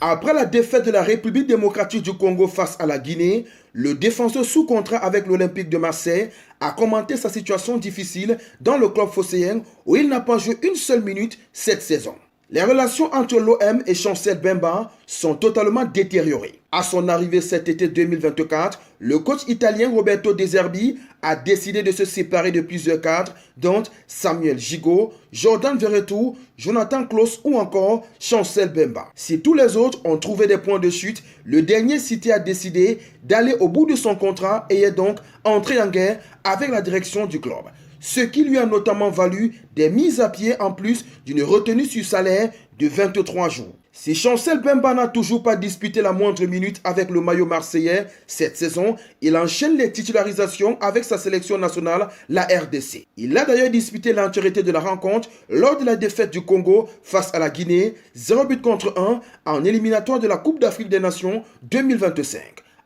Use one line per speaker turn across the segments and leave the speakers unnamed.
Après la défaite de la République démocratique du Congo face à la Guinée, le défenseur sous contrat avec l'Olympique de Marseille a commenté sa situation difficile dans le club phocéen où il n'a pas joué une seule minute cette saison. Les relations entre l'OM et Chancel Mbemba sont totalement détériorées. À son arrivée cet été 2024, le coach italien Roberto De Zerbi a décidé de se séparer de plusieurs cadres, dont Samuel Gigot, Jordan Verretou, Jonathan Klaus ou encore Chancel Mbemba. Si tous les autres ont trouvé des points de chute, le dernier cité a décidé d'aller au bout de son contrat et est donc entré en guerre avec la direction du club. Ce qui lui a notamment valu des mises à pied en plus d'une retenue sur salaire de 23 jours. Si Chancel Mbemba n'a toujours pas disputé la moindre minute avec le maillot marseillais cette saison, il enchaîne les titularisations avec sa sélection nationale, la RDC. Il a d'ailleurs disputé l'entièreté de la rencontre lors de la défaite du Congo face à la Guinée, 0 but contre 1 en éliminatoire de la Coupe d'Afrique des Nations 2025.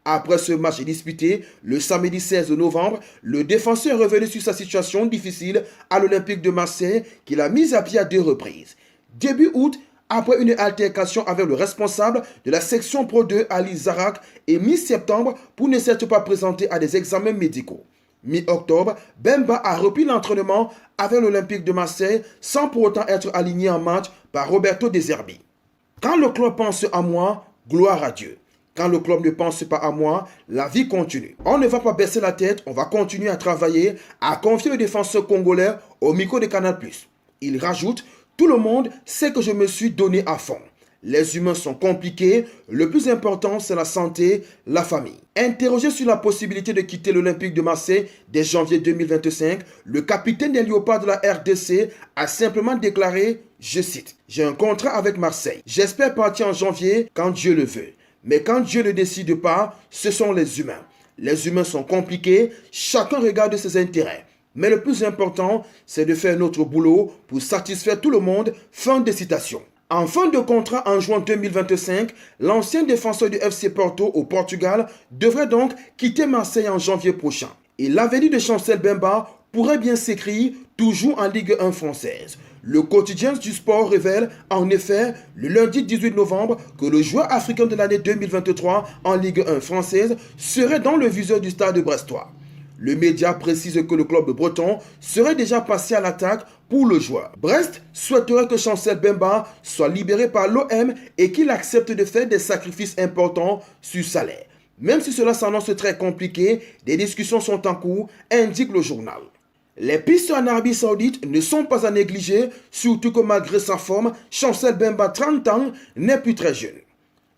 Après ce match disputé, le samedi 16 novembre, le défenseur est revenu sur sa situation difficile à l'Olympique de Marseille qu'il a mise à pied à 2 reprises. Début août, après une altercation avec le responsable de la section Pro 2, Ali Zarak, et mi-septembre pour ne s'être pas présenté à des examens médicaux. Mi-octobre, Mbemba a repris l'entraînement avec l'Olympique de Marseille sans pour autant être aligné en match par Roberto De Zerbi. Quand le club pense à moi, gloire à Dieu. Quand le club ne pense pas à moi, la vie continue. On ne va pas baisser la tête, on va continuer à travailler, a confié le défenseur congolais au micro de Canal+. Il rajoute, tout le monde sait que je me suis donné à fond. Les humains sont compliqués, le plus important c'est la santé, la famille. Interrogé sur la possibilité de quitter l'Olympique de Marseille dès janvier 2025, le capitaine des Léopards de la RDC a simplement déclaré, je cite, « J'ai un contrat avec Marseille. J'espère partir en janvier quand Dieu le veut. Mais quand Dieu ne décide pas, ce sont les humains. Les humains sont compliqués, chacun regarde ses intérêts. Mais le plus important, c'est de faire notre boulot pour satisfaire tout le monde. » Fin de citation. En fin de contrat en juin 2025, l'ancien défenseur du FC Porto au Portugal devrait donc quitter Marseille en janvier prochain. Et l'avenir de Chancel Mbemba pourrait bien s'écrire toujours en Ligue 1 française. Le quotidien du sport révèle en effet le lundi 18 novembre que le joueur africain de l'année 2023 en Ligue 1 française serait dans le viseur du stade brestois. Le média précise que le club breton serait déjà passé à l'attaque pour le joueur. Brest souhaiterait que Chancel Mbemba soit libéré par l'OM et qu'il accepte de faire des sacrifices importants sur salaire. Même si cela s'annonce très compliqué, des discussions sont en cours, indique le journal. Les pistes en Arabie Saoudite ne sont pas à négliger, surtout que malgré sa forme, Chancel Mbemba, 30 ans, n'est plus très jeune.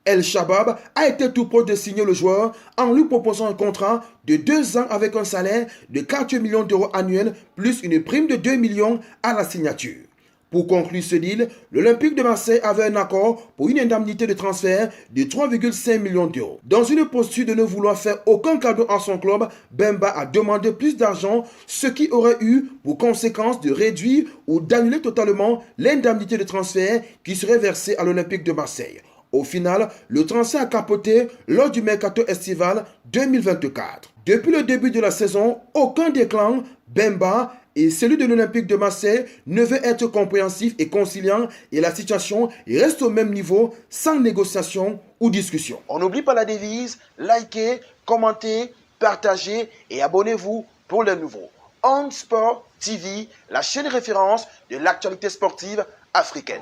El Shabab a été tout proche de signer le joueur en lui proposant un contrat de 2 ans avec un salaire de 4 millions d'euros annuels plus une prime de 2 millions à la signature. Pour conclure ce deal, l'Olympique de Marseille avait un accord pour une indemnité de transfert de 3,5 millions d'euros. Dans une posture de ne vouloir faire aucun cadeau à son club, Mbemba a demandé plus d'argent, ce qui aurait eu pour conséquence de réduire ou d'annuler totalement l'indemnité de transfert qui serait versée à l'Olympique de Marseille. Au final, le transfert a capoté lors du mercato estival 2024. Depuis le début de la saison, aucun des clans, Mbemba et celui de l'Olympique de Marseille, ne veut être compréhensif et conciliant et la situation reste au même niveau sans négociation ou discussion. On n'oublie pas la devise, likez, commentez, partagez et abonnez-vous pour les nouveaux. On Sport TV, la chaîne référence de l'actualité sportive africaine.